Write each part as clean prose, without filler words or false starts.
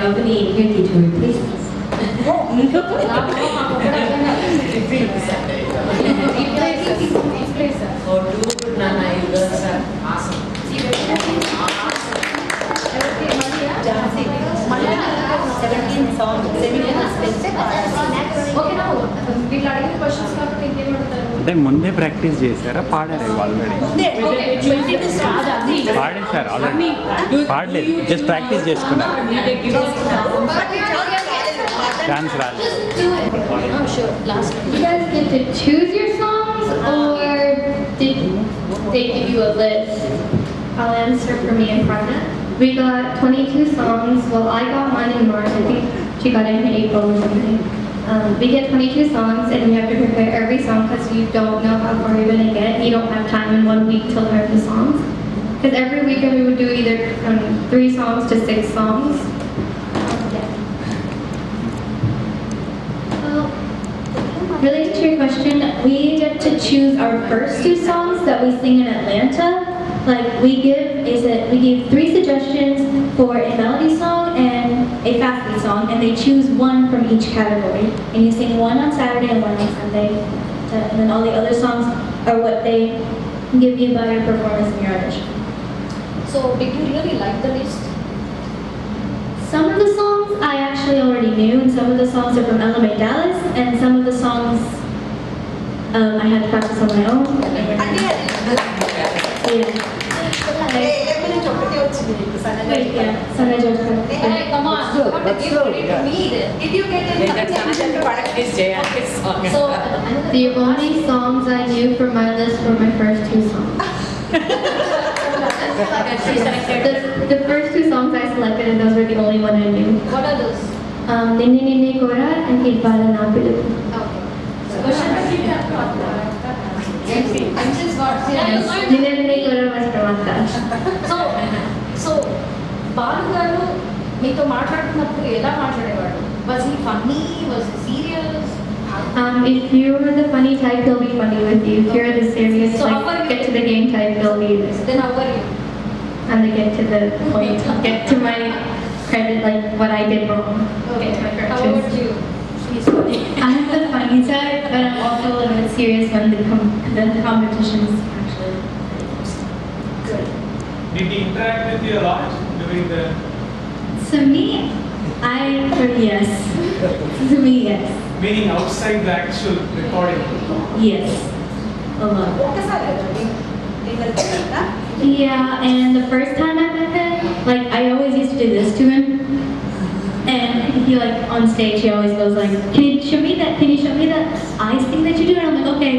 Avani and Kirti to replace us. Oh, dude, Nana, you girls are awesome. Dancing. 17 songs. Okay, now we'll add the questions. అంటే ముందే practice చేశారా పాడారు already పాడేశారు already పాడలేదు just practice చేసుకున్నారు dance రాలేదు You guys get to choose your songs, or did they give you a list? I'll answer for me and Pragna. We got 22 songs. Well, I got mine in March. I think she got it in April or something. We get 22 songs, and we have to prepare every song because you don't know how far you're going to get. You don't have time in 1 week to learn the songs. Because every weekend we would do either from 3 songs to 6 songs. Related to your question, we get to choose our first 2 songs that we sing in Atlanta. Like we give 3 suggestions for a melody song and a fast beat song, and they choose 1 from each category. And you sing 1 on Saturday and 1 on Sunday. And then all the other songs are what they give you by your performance in your audition. So, did you really like the list? Some of the songs I actually already knew, and some of the songs are from LMA Dallas, and some of the songs I had to practice on my own. Come on, did you get any? So, The only songs I knew from my list were my first 2 songs. The first 2 songs I selected, and those were the only one I knew. what are those? Ninni Ninni Kora and Idbala Na Pilu. Okay. So, question Ninni Ninni Kora was Pramata. So, Balu garu meeto maatladutunnappudu ela maatladevaru? Was he funny? Was he serious? If you're the funny type, he'll be funny with you. If you're the serious, So how like, are you? get to the game type, he'll be this. Then how were you? And to get to the point, get to my credit, like what I did wrong. Get to my How corrections. about you? He's funny. I'm the funny type, but I'm also a little bit serious when the competition's actually. Good. Did he interact with you a lot during the... So me, yes. To me, yes. Meaning outside the actual recording? Yes. A lot. Yeah, and the first time I met him, like I always used to do this to him. And he like on stage he always goes like, can you show me that? Can you show me that ice thing that you do? And I'm like, okay.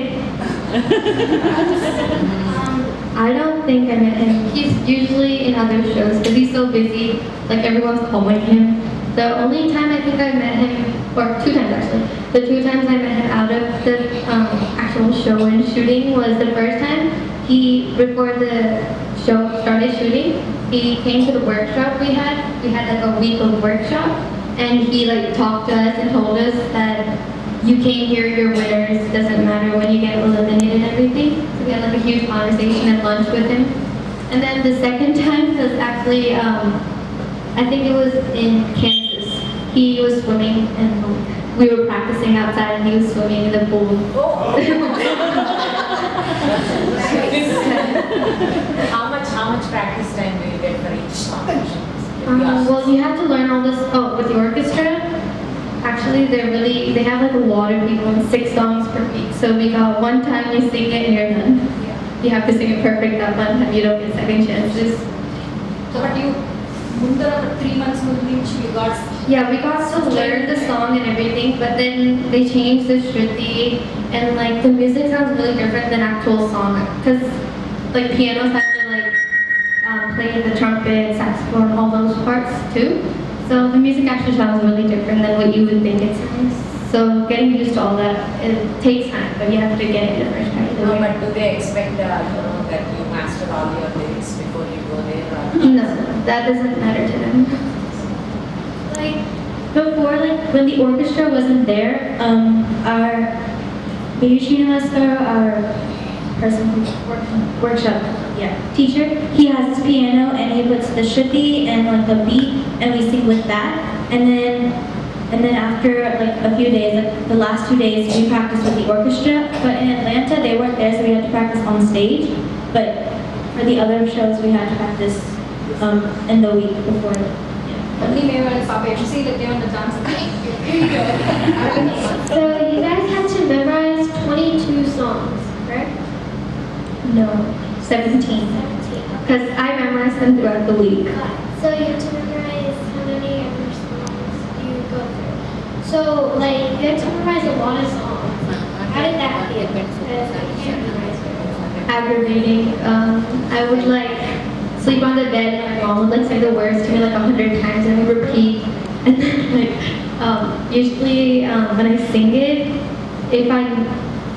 I don't think I met him. He's usually in other shows because he's so busy. Like everyone's calling him. The only time I think I met him, or 2 times actually, the 2 times I met him out of the actual show and shooting was the first time before the show started shooting, he came to the workshop we had. We had like a week of workshop, and he like talked to us and told us that you came here, you're winners, doesn't matter when you get eliminated and everything. So we had like a huge conversation at lunch with him. And then the second time was actually, I think it was in Kansas. He was swimming and we were practicing outside and he was swimming in the pool. How much practice time do you get for each song? Well, you have to learn all this. Oh, with the orchestra, actually, they have like a lot of people and 6 songs per week. So we got 1 time you sing it and you're done. You have to sing it perfect that 1 time. You don't get second chances. So, but you, 3 months you got. Yeah, we got to learn the song and everything, but then they changed the Shruti and like the music sounds really different than actual song. Because like pianos have to like play the trumpet, saxophone, all those parts too. So the music actually sounds really different than what you would think it sounds. So getting used to all that, it takes time, but you have to get it the first time. No, but do they expect that you master all your lyrics before you go there? No, that doesn't matter to them. Like before, like when the orchestra wasn't there, our Shreya Vaskarla, our person who workshop, teacher. He has his piano and he puts the shruti and like the beat and we sing with that. And then after like a few days, like the last 2 days, we practiced with the orchestra. But in Atlanta, they weren't there, so we had to practice on stage. But for the other shows, we had to practice in the week before. Only me and Papa. You see that they on the dance. So you guys had to memorize 22 songs, correct? No, 17. Because I memorized them throughout the week. So you have to memorize how many of your songs you go through. So like you have to memorize a lot of songs. How did that feel? Because you can't memorize very Aggravating. I would like sleep on the bed and my mom would like say the words to me like 100 times and I would repeat. And then like usually when I sing it, if I'm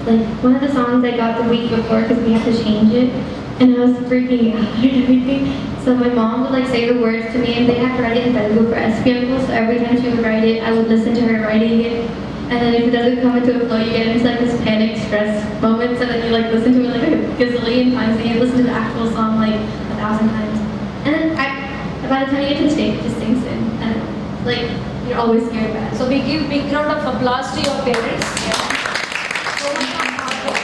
like one of the songs I got the week before because we had to change it and I was freaking out and everything. So my mom would like say the words to me and they had to write it in Telugu for SPMO, so every time she would write it, I would listen to her writing it. And then if it doesn't come into a flow, you get into like this panic stress moment, so then you like listen to it like a gazillion times and you listen to the actual song like 1,000 times. And then by the time you get to the stage, it just sinks in. And like, you're always scared about it. So we give big round of applause to your parents. So much of hard work,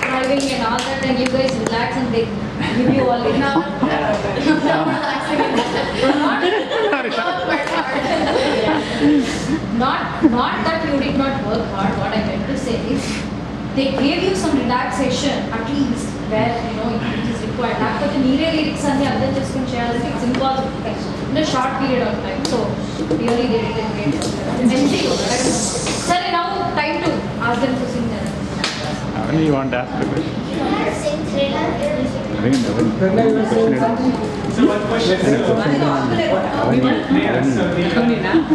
driving and all that, and you guys relax and they give you all the now. Not that you did not work hard. What I meant to say is, they gave you some relaxation at least where it is required. After the lyrics and the other just can share, it's impossible in a short period of time. So really they did a great job. Sir, now time to ask them to sing that. Avani, you want to ask a question? So one question.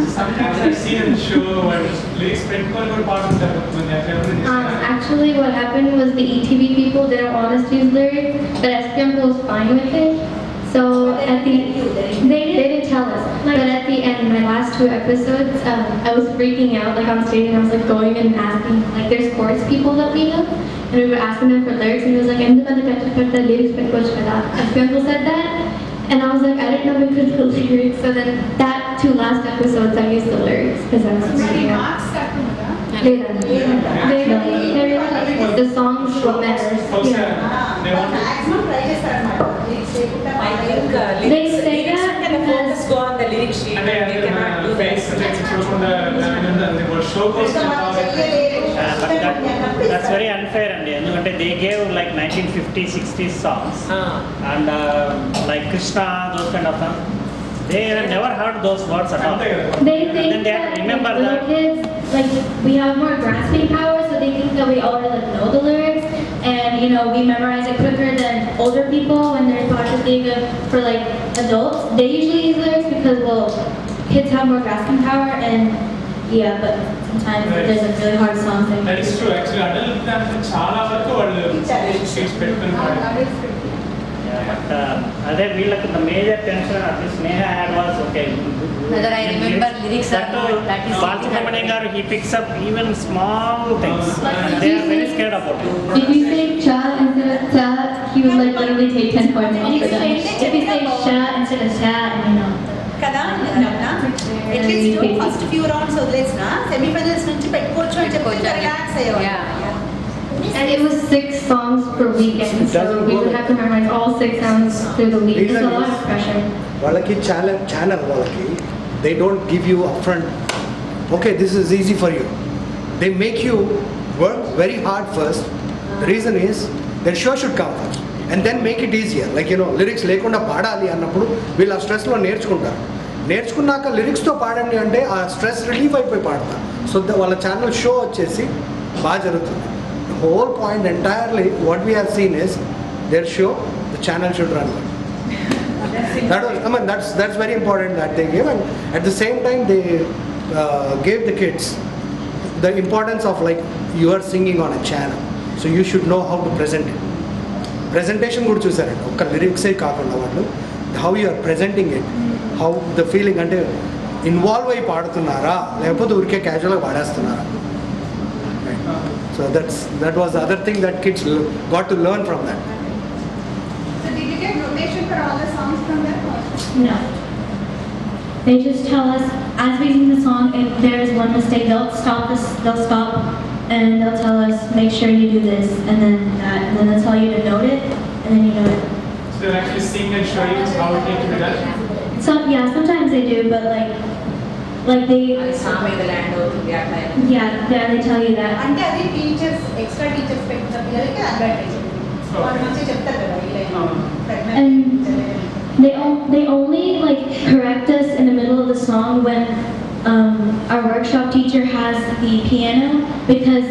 Sometimes I've seen in the show where lyrics part of the Actually, what happened was the ETV people didn't want us to use lyrics, but SPM was fine with it. So at the they didn't tell us. But at the end, my last 2 episodes, I was freaking out like on stage, and I was like going and asking like there's chorus people that we know, and we were asking them for lyrics, and he was like, "I'm the lyrics SPM said that." And I was like, I didn't know we could do lyrics. So then that 2 last episodes, I used the lyrics because I was freaking out. The songs what matters. They say that focus go on the lyric sheet and they cannot do that. That's very unfair, and they gave like 1950s, 60s songs, and like Krishna, those kind of songs. They have never heard those words at all. They think then they have to remember that kids, like we have more grasping power, so they think that we already like know the lyrics, and we memorize it quicker than older people when they're taught to think for like adults. They usually use lyrics because kids have more grasping power, and but sometimes there's a really hard song thing. That is true. Actually, adult chala varaku but the major tension at least Neha had was Whether I remember lyrics or not, that is Balsubrahmanyam he picks up even small things. They are very scared about it. If you say cha instead of ta, he would like literally take 10 points off for that. If you say sha instead of sha, కదా at least first few rounds వదిలేసిన semifinals నుంచి పెట్టుకోవచ్చు అని చెప్పి relax అయ్యేవాళ్ళు. And it was 6 songs per weekend, so we would have to memorize all 6 songs through the week. There's a lot of pressure. Walaki channel walaki, they don't give you upfront, okay, this is easy for you. They make you work very hard first. The reason is their show should come first, and then make it easier. Like lyrics lekunda paadali annappudu veelu aa stress lo నేర్చుకుంటారు. నేర్చుకున్నాక lyrics తో పాడండి అంటే ఆ stress relief అయిపోయి పాడతారు. So వాళ్ళ channel show వచ్చేసి బాగా జరుగుతుంది. The whole point entirely what we have seen is their show, the channel should run well. That's very important that they gave, and at the same time they gave the kids the importance of like you are singing on a channel, so you should know how to present it. Presentation కూడా చూసారండి, ఒక్క లిరిక్సే కాకుండా వాళ్ళు how you are presenting it, how the feeling అంటే involve అయి పాడుతున్నారా లేకపోతే ఊరికే క్యాజువల్గా పాడేస్తున్నారా. So that was the other thing that kids got to learn from that. you get notation for all the songs from them? No. They just tell us as we sing the song, if there's one mistake, they'll stop and they'll tell us, make sure you do this, and then that, and then they'll tell you to note it, and then you note it. So they'll actually sing and show you how it needs to be done? Sometimes they do, but like they. Yeah, they tell you that. అంటే అది teachers extra teachers పెట్టిన పిల్లలకి advantage వాళ్ళు మంచిగా చెప్తారు కదా ఇలా And they only like correct us in the middle of the song when our workshop teacher has the piano, because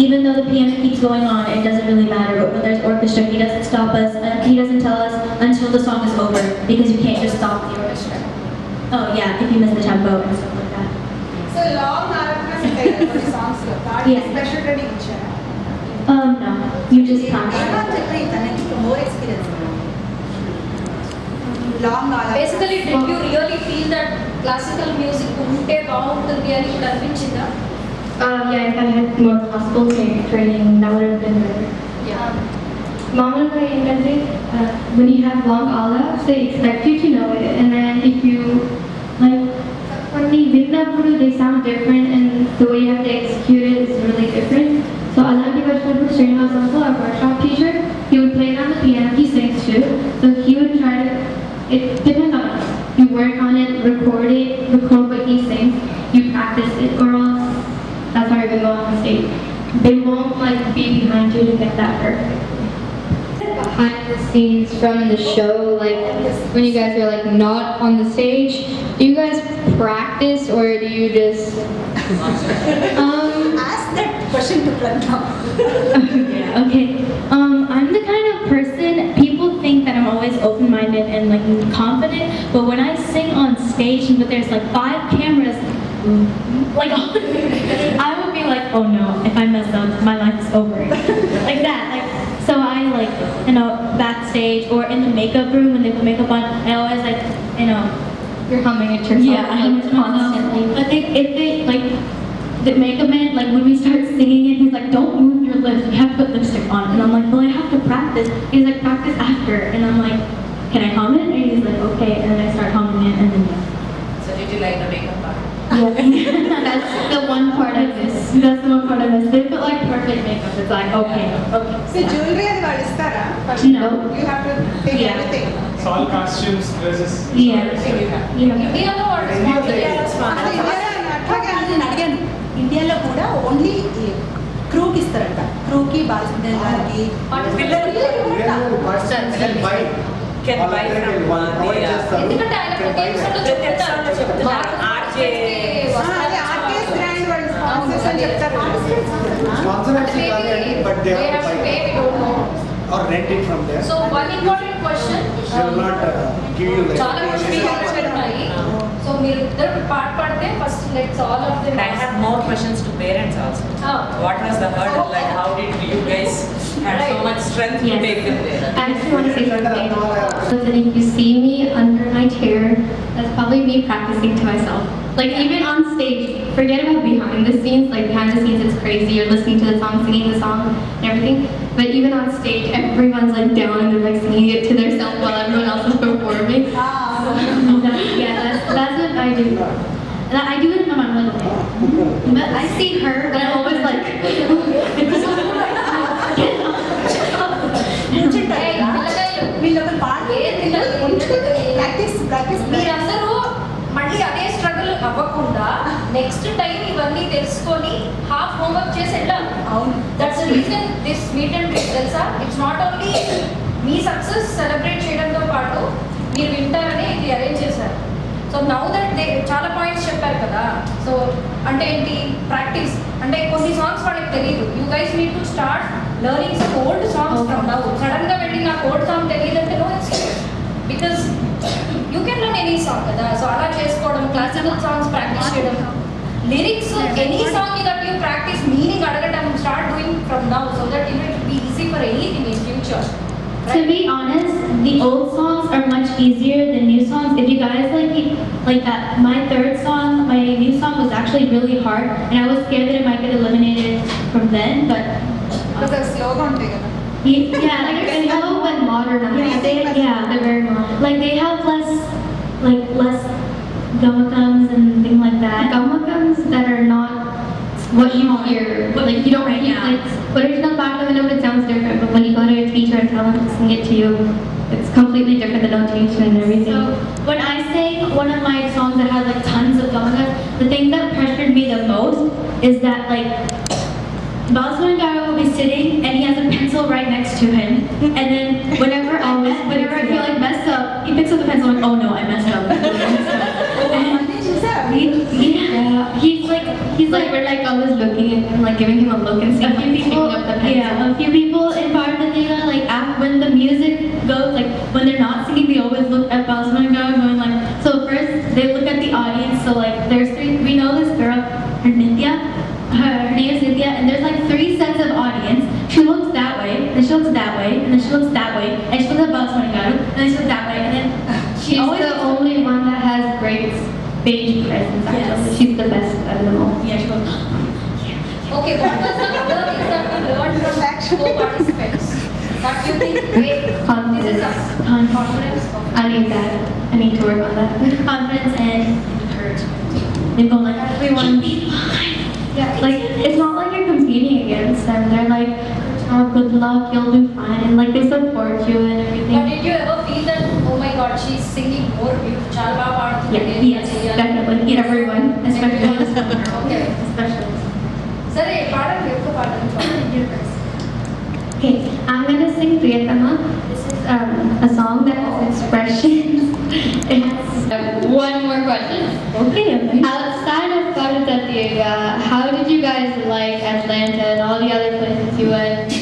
even though the piano keeps going on, it doesn't really matter. But when there's orchestra, he doesn't stop us, and he doesn't tell us until the song is over, because you can't just stop the orchestra. Oh yeah, if you miss the tempo and stuff like that. So long RFS ఉంటాయి కదా కొన్ని songs లో Yeah. Special training ఇచ్చారా? No, you just practice. more experience. Long Basically, did you really feel that classical music ఉంటే బాగుంటుంది అని కూడా అనిపించిందా? Yeah, if I had more classical training, that would have been better. Yeah. Mama when you have long alas, they expect you to know it, and then if you like when we win that they sound different, and the way you have to execute it is really different. So I like to go to Shreya Vaskarla, our workshop teacher. He would play it on the piano. He sings too, so he would try to. It depends on us. You work on it, record what he sings. You practice it, or else that's how you're gonna go on the stage. They won't like be behind you to get that perfect. Behind the scenes from the show, like when you guys are like not on the stage, do you guys practice or do you just Ask that question to Pragna. Okay. I'm the kind of person, people think that I'm always open-minded and like confident, but when I sing on stage and there's like 5 cameras, like I would be like, oh no, if I mess up, my life is over. Like that. Like so I like, you know, backstage or in the makeup room when they put makeup on, I always like, you know, you're humming at yourself? yeah, I hum constantly. But if they like the makeup man, like when we start singing it, he's like, don't move your lips, you have to put lipstick on. And I'm like, well, I have to practice. He's like, practice after. And I'm like, can I hum it? And he's like, okay. And then I start humming it, and then yeah. So did you like the makeup part? That's the one part I miss. That's the one part I miss. They put like perfect makeup. It's like, okay. So jewelry అది వాళ్ళు ఇస్తారా? No. You have to take Yeah. everything. It's all costumes, dresses. Yeah. ఇండియాలో వాళ్ళు అది అట్లాగే నేను అడిగాను ఇండియాలో కూడా ఓన్లీ క్రూకి ఇస్తారంట క్రూకి బాలసుబ్రహ్మణ్యం గారికి Can buy from ఎందుకంటే ఆయన ప్రతి ఎపిసోడ్లో చెప్తారు అదే ఆర్టిఎస్ బ్రాండ్ వాళ్ళు స్పాన్సర్స్ అని చెప్తారు but they have to buy or rent it from there. So one important question They will not give you like. చాలా క్వశ్చన్స్ ఉన్నాయి సో మీరు ఇద్దరు పాట పాడితే first let's all of them I have more questions to parents also. Oh. What was the hurdle? Like how did you guys have so much strength to Yes. take them there? I actually want to say something. So that if you see me under my chair, that's probably me practicing to myself. Like even on stage, forget about behind the scenes. Like behind the scenes, it's crazy. You're listening to the song, singing the song, and everything. But even on stage, everyone's like down and they're like singing it to themselves while everyone else is performing. That's what I do. And I do it in my little way. But I see her, but I'm always like. వీళ్ళు ఒక పాట practice మీరందరూ మళ్ళీ అదే struggle అవ్వకుండా next time ఇవన్నీ తెలుసుకొని half homework చేసి వెళ్ళాలి. అవును that's reason this meet and greet తెలుసా. ఇట్స్ నాట్ ఓన్లీ మీ సక్సెస్ సెలబ్రేట్ చేయడంతో పాటు మీరు వింటారని ఇది అరేంజ్ చేశారు. సో నౌ దట్ దే చాలా పాయింట్స్ చెప్పారు కదా. సో అంటే ఏంటి ప్రాక్టీస్ అంటే కొన్ని సాంగ్స్ వాళ్ళకి తెలియదు. You guys need to start learning some old songs from now. Sudden గా వెళ్ళి నాకు ఓల్డ్ సాంగ్ తెలియదంటే no it's because you can learn any song కదా. సో అలా చేసుకోవడం, క్లాసికల్ సాంగ్స్ ప్రాక్టీస్ చేయడం, lyrics any song that you practice meaning అడగడం start doing from now so that you will be easy for anything in future. To be honest, the old songs are much easier than new songs. If you guys like that, my third song, my new song was actually really hard, and I was scared that it might get eliminated from then. But స్లోగా ఉంటాయి కదా Yeah, like I know when modernized. They're very modern. Like they have less gamakams and things like that. Gamakams that are not what you hear. Like you don't hear like original part of it sounds different, but when you go to a teacher and tell them to sing it to you, it's completely different, the notation and everything. So when I sang one of my songs that had like tons of gamakams, the thing that pressured me the most is that like Balswanagara will be sitting and he has a pencil right next to him, and then whenever I feel like messed up, he picks up the pencil and oh no, I messed up. He's like we're like always looking at him, like giving him a look and seeing if he's picking up the pencil. Yeah, a few people in Paduthaa Teeyaga, like when the music goes, like when they're not singing, they always look at Balswanagara going like, so first they look at the audience, so like there's three, we know this girl, her name is Nithya, and there's like 3 sets of audience. She looks that way, then she looks that way, and then she looks that way, and she looks at Balswanagara, and then she looks that way, and then she's the only one that has great stage presence, actually. Yes. She's the best out of them all. Yeah, she goes, okay, what was the other things that we learned from co-participants? That you think great confidence? I need that. I need to work on that. Confidence and encouragement. They go like, everyone be fine. Yeah, like it's not like you're competing against them. They're like, oh, good luck, you'll do fine, and like they support you and everything. But did you ever feel that, oh my God, she's singing more beautiful? Yes, definitely. Yeah, everyone, especially this one. Okay, Especially. Sorry, pardon you first. Okay, I'm gonna sing Priyatama. This is a song that has expressions. It has one more question. Okay. Outside of Paduthaa Teeyaga, how did you guys like Atlanta and all the other places you went?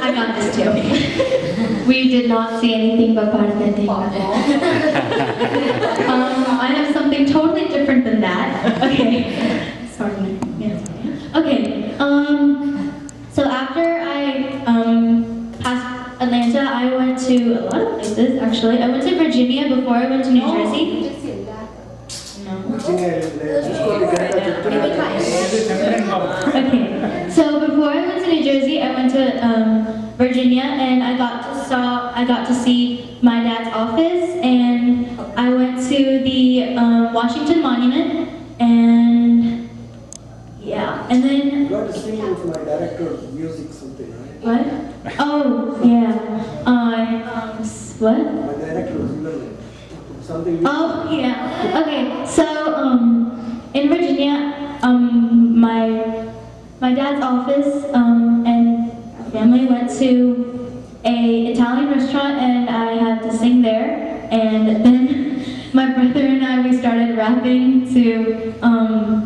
I got this too. We did not see anything but Paduthaa Teeyaga. I have something totally different than that. Okay. Sorry. Yes. Okay. So after I passed Atlanta, I went to a lot of places actually. I went to Virginia before I went to New Jersey. Okay. So before I went to New Jersey, I went to Virginia, and I got to see my dad's office, and I went to the Washington Monument, and yeah, and then You got to sing with my director of music something, right? what? Oh yeah. What? My director of something. Oh yeah. Okay. So in Virginia, my dad's office and family went to a Italian restaurant, and I had to sing there. And then my brother and I, we started rapping to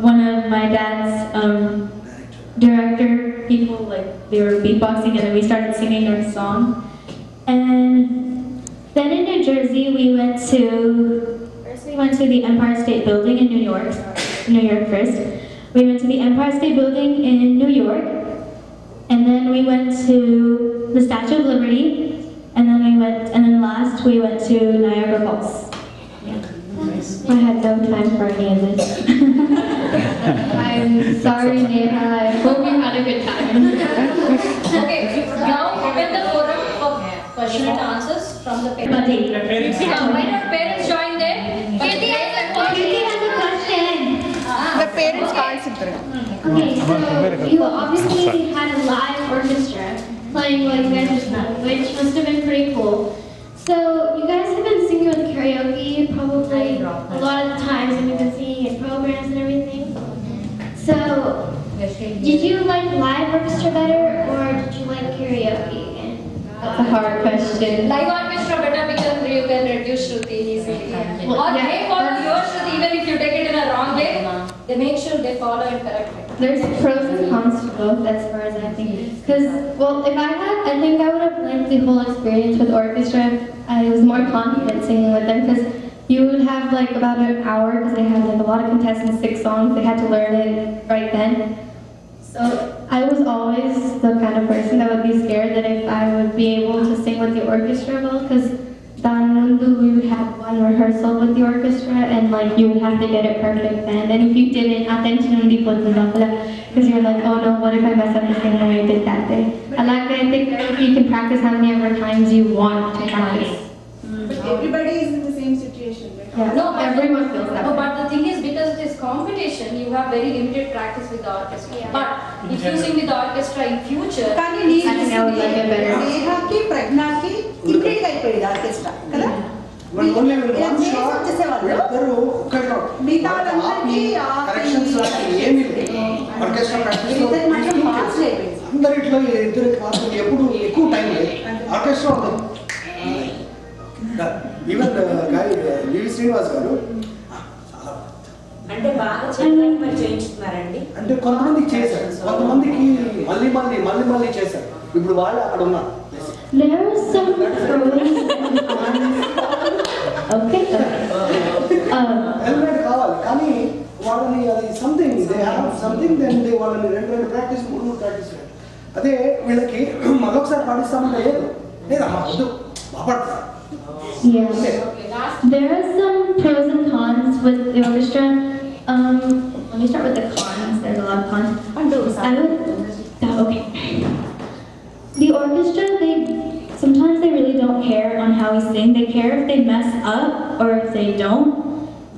one of my dad's director people, like they were beatboxing, and then we started singing our song. And then in New Jersey, we went to the Empire State Building in New York first. We went to the Empire State Building in New York, and then we went to the Statue of Liberty, and then last we went to Niagara Falls. I had no time for any of this. I'm sorry, Neha. I hope you had a good time. Okay, now open the forum for question and answers from the parents. Why not parents join there? Kirti has a question. The parents can't sit there. Okay, so you obviously had a live orchestra playing what you guys just done, which must have been pretty cool. So you guys have been singing with karaoke probably a lot of the times, and you've been singing in programs and everything. So did you like live orchestra better, or did you like karaoke? That's a hard question. Live orchestra better because you can reduce Shruti easily. Or they follow your Shruti even if you take it in a wrong way. They make sure they follow it correctly. There's pros and cons to both as far as I think. Because, well, if I think I would have liked the whole experience with orchestra if I was more confident singing with them, because you would have like about an hour, because they had like a lot of contestants, 6 songs, they had to learn it right then. So I was always the kind of person that would be scared that if I would be able to sing with the orchestra well, because Danundu, we would have one rehearsal with the orchestra, and like you would have to get it perfect then. And if you didn't, attention because you're like, oh no, what if I mess up the same way I did that day? I think you can practice how many ever times you want to practice. But everybody is in the same situation, right? Yeah. No, Everyone feels that No, way. but the thing is, because it is competition, you have very limited practice with the orchestra. Yeah. But if you sing with the orchestra in future, కానీ నీ I think I would like it better. నేహాకి ప్రజ్ఞకి immediate గా అయిపోయింది orchestra కదా only ఇలా one చేసి shot వచ్చేసేవాళ్ళు ఇద్దరు ఒక్క షాట్ మిగతా వాళ్ళందరికీ కరెక్షన్స్ లాంటి ఏమీ లేదు ఆర్కెస్ట్రా ప్రాక్టీస్ లో ఇద్దరు మాత్రం ఫాస్ట్ అయిపోయింది అందరిట్లో ఇద్దరు మాత్రం ఎప్పుడు ఎక్కువ టైం లేదు ఆర్కెస్ట్రా ఉండదు ఈవెన్ లీవి శ్రీనివాస్ గారు అంటే బాగా చేయడానికి మరి చేయించుతున్నారండి. అంటే కొంతమందికి చేశారు కొంతమందికి మళ్ళీ చేశారు ఇప్పుడు వాళ్ళు అక్కడ ఉన్నారు. There are some pros and cons. Okay. Helmet కావాలి కానీ వాళ్ళని అది something they have something then they వాళ్ళని రెండు ప్రాక్టీస్ మూడు ప్రాక్టీస్ అదే వీళ్ళకి మరొకసారి పాటిస్తామంటే లేదమ్మా వద్దు బాపడతా. Yeah. There are some pros and cons with the orchestra. Let me start with the cons. There's a lot of cons. Okay. The orchestra, sometimes they really don't care on how we sing. They care if they mess up or if they don't.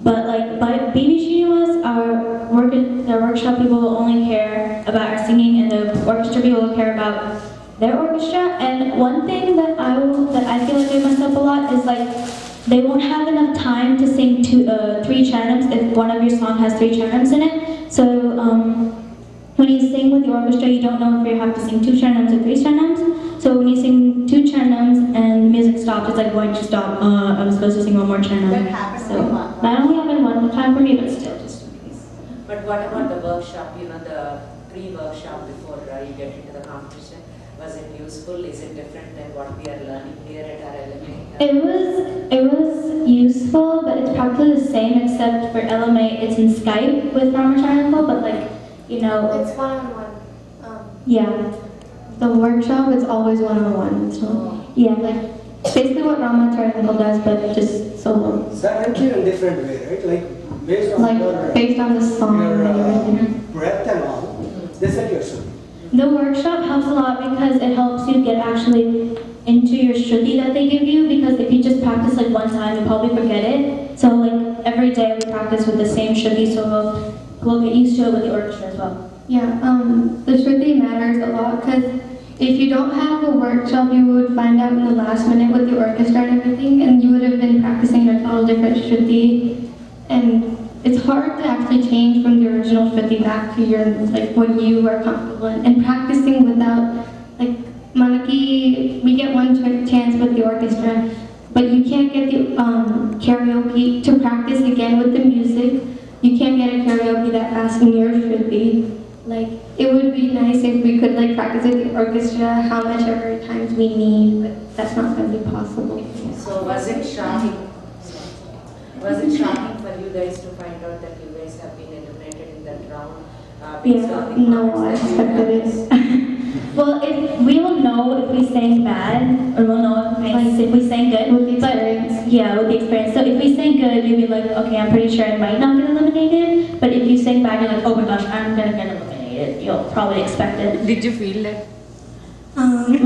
But like by Baby Srinivas, the workshop people will only care about our singing, and the orchestra people will care about their orchestra. And one thing that I feel like they mess up a lot is like they won't have enough time to sing 3 chanams if one of your song has 3 chanams in it. So when you sing with the orchestra, you don't know if you have to sing 2 chanams or 3 chanams. So when you sing 2 chanams and the music stops, it's like, why did you stop? I was supposed to sing one more chanam. That happens So a lot. that only happened one time for me, but still just in case. But what about the workshop, the pre-workshop before you get into the competition? Was it useful? Is it different than what we are learning here at our LMA? It was useful, but it's practically the same except for LMA, it's in Skype with Rama Triangle, but like, It's one-on-one. Yeah. The workshop is always one-on-one. So, yeah, like basically what Rama Triangle does, but just solo. Slightly in different way, right? Like Based on the song and everything. Breath and all. They set your song. The workshop helps a lot because it helps you get actually into your shruti that they give you, because if you just practice like one time, you probably forget it. So like every day we practice with the same shruti, so we'll get used to it with the orchestra as well. Yeah, the shruti matters a lot because if you don't have a workshop, you would find out in the last minute with the orchestra and everything, and you would have been practicing a total different shruti, and it's hard to actually change from the original shruti back to your what you are comfortable in. And practicing without Manaki, we get one chance with the orchestra, but you can't get the karaoke to practice again with the music. You can't get a karaoke that fast in your shruti. It would be nice if we could practice with the orchestra how much ever times we need, but that's not going to be possible. So was it shocking? Was it shocking for you guys to find out that you guys have been eliminated in that round? Based on the No, I comments that you expected have? it. Well, we will know if we sang bad, or we'll know if we sang good. With the experience. Yeah, with the experience. So if we sang good, you'll be like, okay, I'm pretty sure I might not get eliminated. But if you sang bad, you're like, oh my gosh, I'm gonna get eliminated. You'll probably expect it. Did you feel that?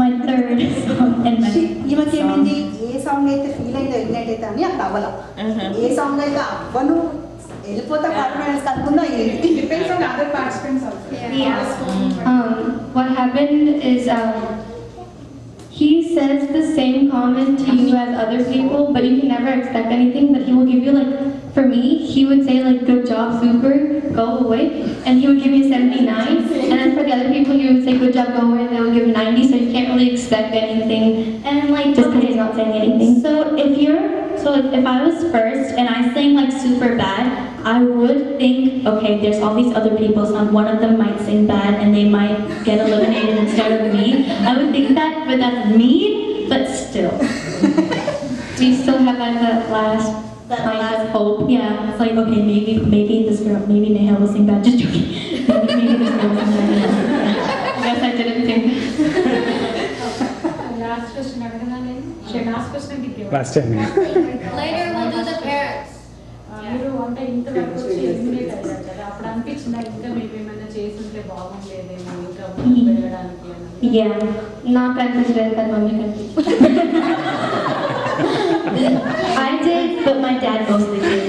My third song and my ఈమెకి song. ఏమైంది ఏ song అయితే feel అయిందో eliminate అయితే అని అక్కడ అవ్వాల ఏ song అయితే అవ్వను వెళ్ళిపోతా పార్టిసిపెంట్స్ అనుకుందా ఇది depends on other participants also What happened is he says the same comment to you as other people, but you can never expect anything. But he will give you for me, he would say good job, super, go away, and he would give you 79. And then for the other people, he would say good job, go away, and they would give 90. So you can't really expect anything, And just because he's not saying anything. So if I was first and I sang super bad, I would think, okay, there's all these other people, so one of them might sing bad and they might get eliminated instead of me. I would think that, but that's mean, but still. We still have that last Kind of hope. Yeah, it's like, okay, maybe this girl, maybe Neha will sing bad. Just joking. Maybe this girl will sing bad. Yes, I didn't think. last question, Last question give. Last time. Later we'll do the parents. మీరు అంటే ఇంతవరకు వచ్చి eliminate అయ్యారు కదా అప్పుడు అనిపించిందా ఇంకా మేము ఏమైనా చేస్తుంటే బాగుండేదేమో ఇంకా ముందుకు వెళ్ళడానికి అని Yeah, not considered that mommy country. I did, but my dad mostly did.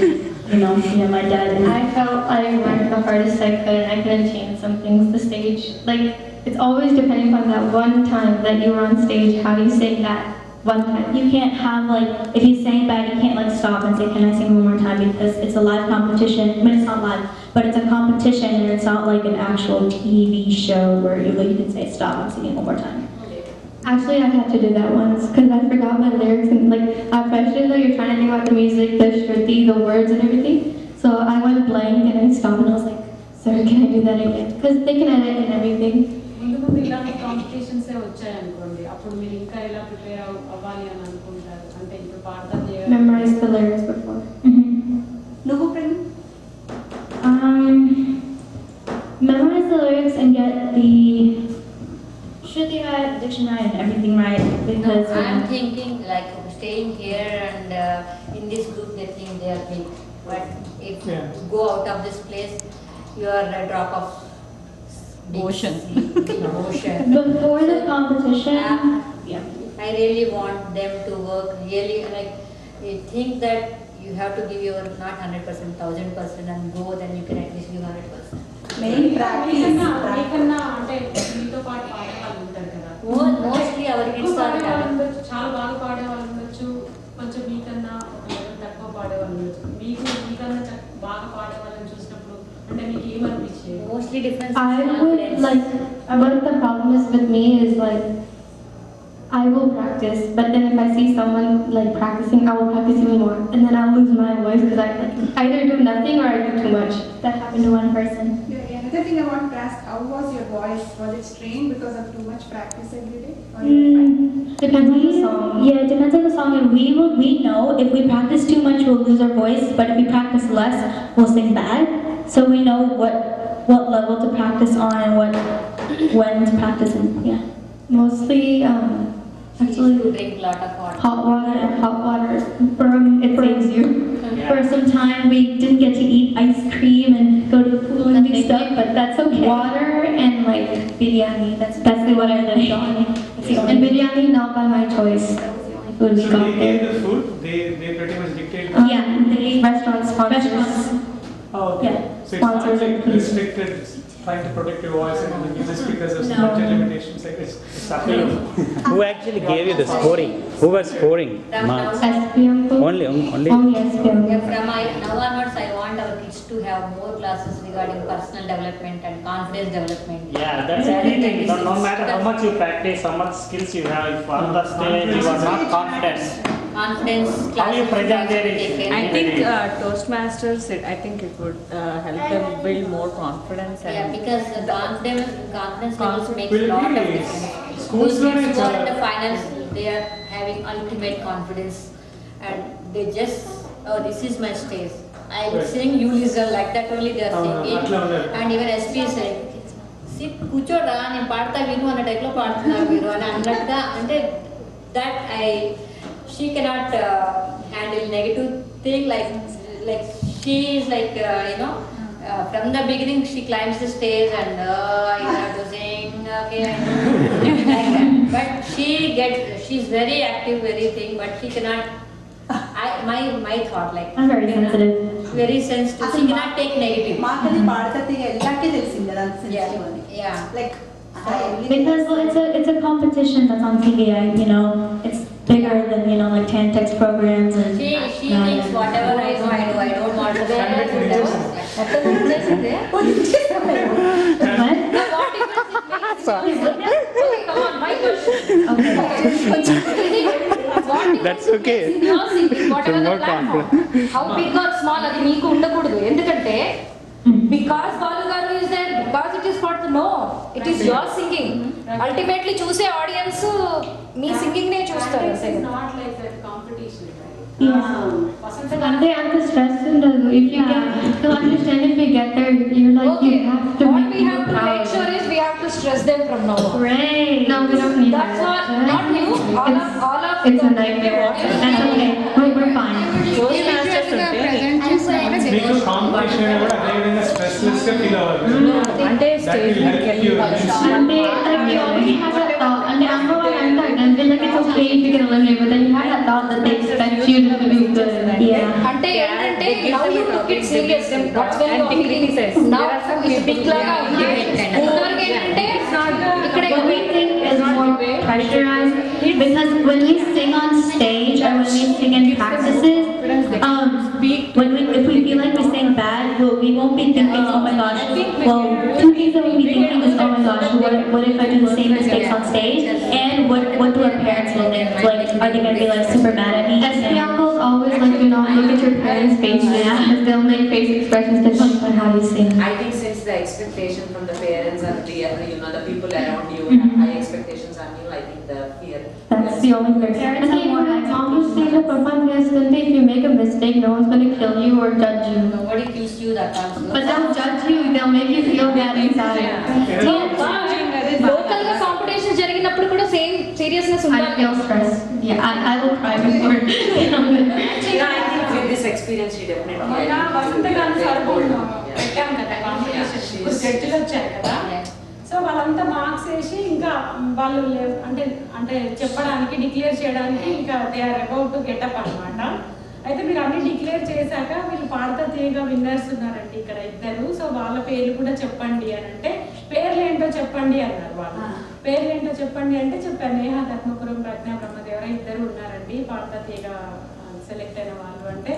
You know, yeah, my dad. I felt I worked the hardest I could. I couldn't change some things. The stage, like, it's always depending on that one time that you were on stage, how you say that one time. You can't have like, if you sing bad, you can't like stop and say, can I sing one more time? Because it's a live competition. I mean, it's not live, but it's a competition and it's not like an actual TV show where you can say, stop, I'm singing one more time. Actually, I had to do that once because I forgot my lyrics and like at freshman though you're trying to think about the music, the shruti, the words and everything. So I went blank and I stopped and I was like, sir, can I do that again? Because they can edit and everything. ముందు ఇలాంటి competitions వచ్చాయనుకోండి అప్పుడు మీరు ఇంకా ఎలా prepare అవ్వాలి అని అనుకుంటారు అంటే ఇప్పుడు పాడతా Memorize the lyrics before. నువ్వు Prem Memorize the lyrics and get the Shruti right, dictionary and everything right because I'm thinking like staying here and in this group they think they are big, but if you go out of this place you are a drop of ocean. Ocean. Before the competition, I really want them to work really like you think that you have to give your not 100%, 1000% and go, then you can at least give 100%. Main practice మీకన్నా అంటే మీతో పాటు పాడేవాళ్ళు ఉంటారు కదా mostly our kids are చాలా బాగా పాడేవాళ్ళు ఉండొచ్చు కొంచెం మీకన్నా తక్కువ పాడేవాళ్ళు ఉండొచ్చు మీకన్నా బాగా పాడేవాళ్ళని చూసినప్పుడు అంటే మీకు ఏమనిపించేది mostly difference I would like, what the problem is with me is like, I will practice, but then if I see someone like practicing, I will practice even more, and then I'll lose my voice because I like, either do nothing or I do too much. that happened to one person. Yeah, another thing I want to ask, how was your voice? Was it strained because of too much practice every day? Depends on the song. Yeah, it depends on the song, and we know if we practice too much, we'll lose our voice. But if we practice less, we'll sing bad. So we know what level to practice on and when to practice in. Yeah, Mostly, actually, to drink a lot of water. hot water, it saves you. For some time, we didn't get to eat ice cream and go to the pool and do stuff, but that's okay. Water and like biryani, that's basically what I lived on. And biryani not by my choice. Food we So got they gave there. the food, they pretty much dictate. Yeah, they Restaurant sponsors. Oh, okay. Yeah. So it's not Sponsors like and- restricted, trying to protect your voice and everything, just because of No. budget limitations, like it's up to you. Who actually gave you the scoring? Who was scoring marks? SPM food? Only. Only SPM. Yeah, from now onwards, I want our kids to have more classes regarding personal development and confidence development. Yeah, that's the thing. No matter how much you practice, how much skills you have, if on the stage you are not confident, Confidence how you classes present there we have to is. take care. I think Toastmasters, I think it would help them build more confidence. Yeah, And because the confidence levels makes Will lot of be difference. schools Those where kids it's who are in the finals, they are having ultimate confidence, and they just, oh, this is my stage. I will Right. sing, you listen, like that only they are singing. atla unnaru. And even SP is saying, sit, కూర్చోడా నేను పాడతా విను అన్న టైప్లో పాడుతున్నారు మీరు అని అన్నట్టుగా అంటే that she cannot handle negative thing like she is like from the beginning she climbs the stage and you have to sing okay like that. But she's very active, very thing, but she cannot. My thought like I'm very sensitive. very sensitive. She cannot take negative. మాకది పాడతాయి ఎల్లాకే తెలిసింది కదా అంత Yeah, sensitive అని yeah. Like Because well, it's a competition that's on TV. It's bigger than like Tantex programs and. She thinks whatever I do, I don't want to go. Come on, my question. That's okay. Whatever the platform. How big or small అది మీకు ఉండకూడదు ఎందుకంటే because Balu garu is there, because it is for the no, it is your singing. Ultimately చూసే audience మీ singing నే చూస్తారు. It's not like that competition, right? They have to stress if you understand if we get there, you're like, Okay, you have to what make we have to proud. make sure is we have to stress them from now on. Great. No, we don't need That's that. not you. All of It's a the nightmare. That's okay. We're fine. మీకు competition కూడా అదే విధంగా stressless గా feel అవ్వాలి. అంటే stage అంటే like you already have that thought. And I'm like it's okay if you get eliminated, but then you have that thought that they expect you to do good. Yeah. అంటే ఏంటంటే now you took it serious. That's when you criticize. Now it's big laga ఉంది. ఇంతవరకు ఏంటంటే ఇక్కడ What we think is more pressurized because when we sing on stage or when we sing in practices, if we feel like we sing bad, we won't be thinking, oh my gosh. Well, two things that we'll be thinking is, oh my gosh, what if I do the same mistakes on stage? And what do our parents will think? Like, are they going to be like super mad at me? SP uncles always like, do not look at your parents' faces. Because they'll make face expressions depending on how you sing. I think since the expectation from the parents and the the people around you have high expectations on you, I think the fear. That's the only thing. Parents have more high expectations. If you make a mistake, no one's going to kill you or judge you. Nobody kills you that also. But they'll judge you. They'll make you feel bad inside. Local competition జరిగినప్పుడు కూడా same seriousness I feel stressed. Yeah, I will cry before. I think with this experience, she definitely. వసంతకాలం సరిపోయింది పెట్టాం కదా competition జడ్జిలు వచ్చారు కదా. So వాళ్ళంతా marks వేసి ఇంకా వాళ్ళు అంటే చెప్పడానికి డిక్లేర్ చేయడానికి ఇంకా they are about to get up అనమాట. అయితే మీరు అన్ని డిక్లేర్ చేశాక వీళ్ళు పాడతా తీయగా విన్నర్స్ ఉన్నారండి ఇక్కడ ఇద్దరు. సో వాళ్ళ పేర్లు కూడా చెప్పండి అని అంటే పేర్లు ఏంటో చెప్పండి అన్నారు వాళ్ళు. పేర్లు ఏంటో చెప్పండి అంటే చెప్పాను. నేహ, ధర్మపురం, ప్రజ్ఞ, బ్రహ్మదేవర ఇద్దరు ఉన్నారండి పాడతా తీయగా సెలెక్ట్ అయిన వాళ్ళు. అంటే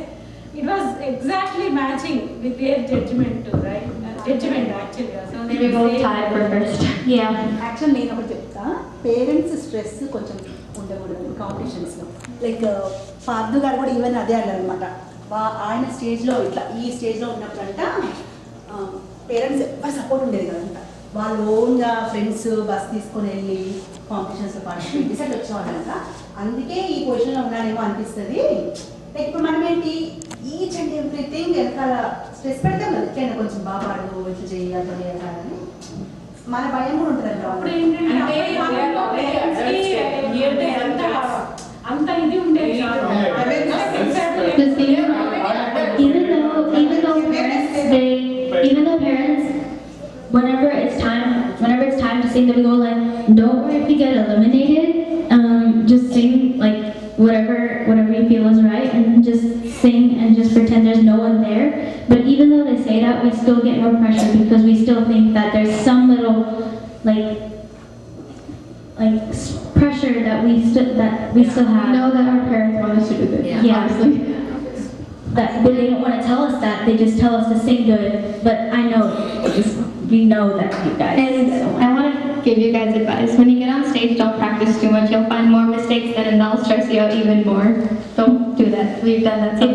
it was exactly matching with their judgment, right? Judgment actually. So We both tied for first. Yeah. Actual నేను ఒకటి చెప్తా, పేరెంట్స్ స్ట్రెస్ కొంచెం ఉండకూడదు కాంపిటీషన్స్లో. లైక్ పార్దు గారు కూడా ఈవెన్ అదే అన్నారు అనమాట. ఆయన స్టేజ్లో ఇట్లా ఈ స్టేజ్లో ఉన్నప్పుడంట పేరెంట్స్ ఎవరు సపోర్ట్ ఉండేది కదంట. వాళ్ళు ఓన్గా ఫ్రెండ్స్ బస్ తీసుకొని వెళ్ళి కాంపిటీషన్స్లో పార్టిసిపేట్ చేసి అట్లా వచ్చేవాళ్ళంట. అందుకే ఈ పొజిషన్లో ఉన్నానేమో అనిపిస్తుంది. లైక్ ఇప్పుడు మనం ఏంటి ఈచ్ అండ్ ఎవ్రీథింగ్ వెనకాల స్ట్రెస్ పెడతాం కదా, ఎట్లయినా కొంచెం బాగా పాడు, ఇట్లా చేయాలి అని మన భయం కూడా ఉంటుంది అంట. అంత ఇది ఉండేది even though parents, whenever it's time to sing, they go like, don't worry if you get eliminated, just sing like whatever you feel is right, and just sing and just pretend there's no one there. But even though they say that, we still get more pressure because we still think that there's some little like pressure that we still have. Know that our parents want us to do good. Yeah. That they don't want to tell us that, they just tell us to sing good. But I know, we know that you guys. And I want to give you guys advice. When you get on stage, don't practice too much. You'll find more mistakes then, and that'll stress you out even more. Don't do that. We've done that. If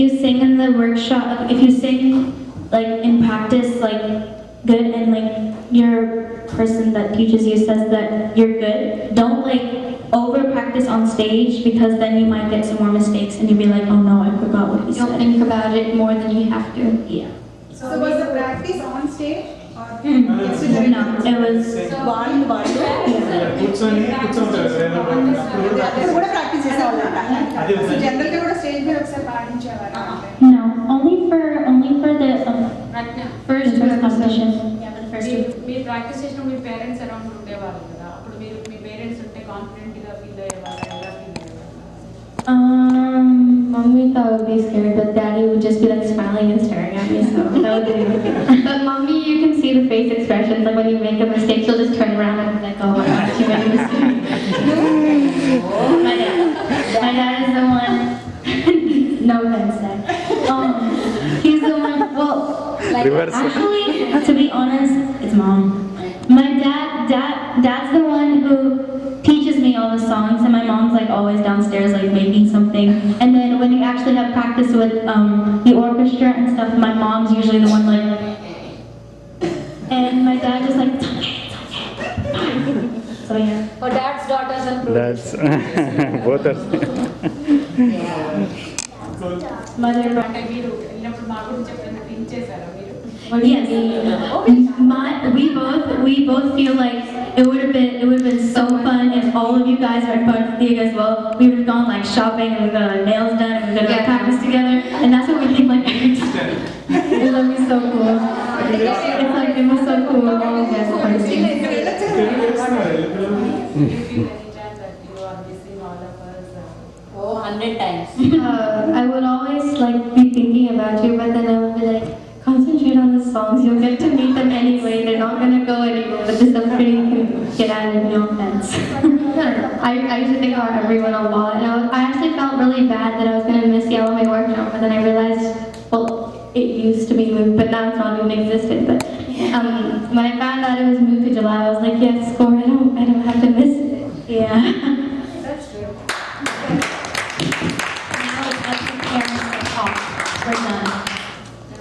you sing in the workshop, if you sing like in practice, like good, and like your person that teaches you says that you're good, don't like over practice on stage, because then you might get some more mistakes and you'll be like, oh no, I forgot what he said. Don't think about it more than you have to. Yeah. So was the practice on stage? No, it was వాళ్ళు కూడా practice చేసేవాళ్ళంట. జనరల్గా కూడా stage మీద ఒకసారి పాడించేవారు. No, only for the first competition. మీరు practice చేసినప్పుడు మీ parents around ఉండేవాళ్ళు కదా, అప్పుడు మీరు మీ పేరెంట్స్ ఉంటే కాన్ఫిడెంట్గా ఫీల్ అయ్యేవాళ్ళు, ఎలా ఫీల్ అయ్యేవాళ్ళు? Mommy thought I would be scared, but Daddy would just be like smiling and staring at me, so that would be good. But Mommy, you can see the face expressions, like when you make a mistake, she'll just turn around and be like, oh my gosh, you made a mistake. My dad is the one, no offense, Dad. He's the one, well, like, actually, to be honest, it's Mom. My dad's the one who teaches me all the songs, and my mom's like always downstairs like making something. And then when you actually have practice with the orchestra and stuff, my mom's usually the one like, and my dad just like, it's okay. So yeah. For dad's daughters and That's both are. అంటే మీరు వెళ్ళినప్పుడు మా గురించి ఎప్పుడైనా think చేశారా మీరు? What do you Yes. mean? We both feel like it would have been so fun if all of you guys were part of the Teeyaga as well. We would have gone like shopping and we got our nails done and we got our practice together, and that's what we think like every time. It would be so cool. It's like it was so cool. All of you guys were Oh, 100 times. I would always like be thinking about you, but then I would be like, concentrate on the songs. You'll get to meet them anyway. They're not gonna go anywhere. But this I'm pretty you can get at it. No offense. I used to think about everyone a lot, and I actually felt really bad that I was gonna miss the LMA workshop. But then I realized, well, it used to be moved, but now it's not even existed. But when I found out it was moved to July, I was like, yes, score. I don't have to miss it. Yeah. We're done.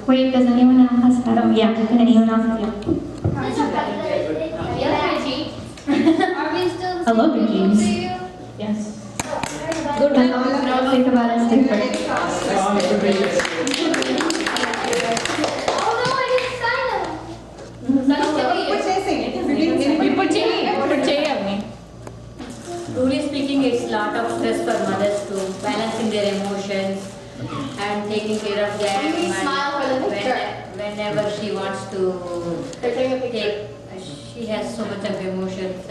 Wait, does anyone else have? Oh yeah, anyone else? Yeah. Are we still I love your jeans. Yes. Good. Now think about it. Stick first. Oh no, I didn't sign them. Truly speaking, it's a lot of stress for mothers to balancing their emotions and taking care of them. You smile for the picture. Whenever she wants to take, she has so much of emotions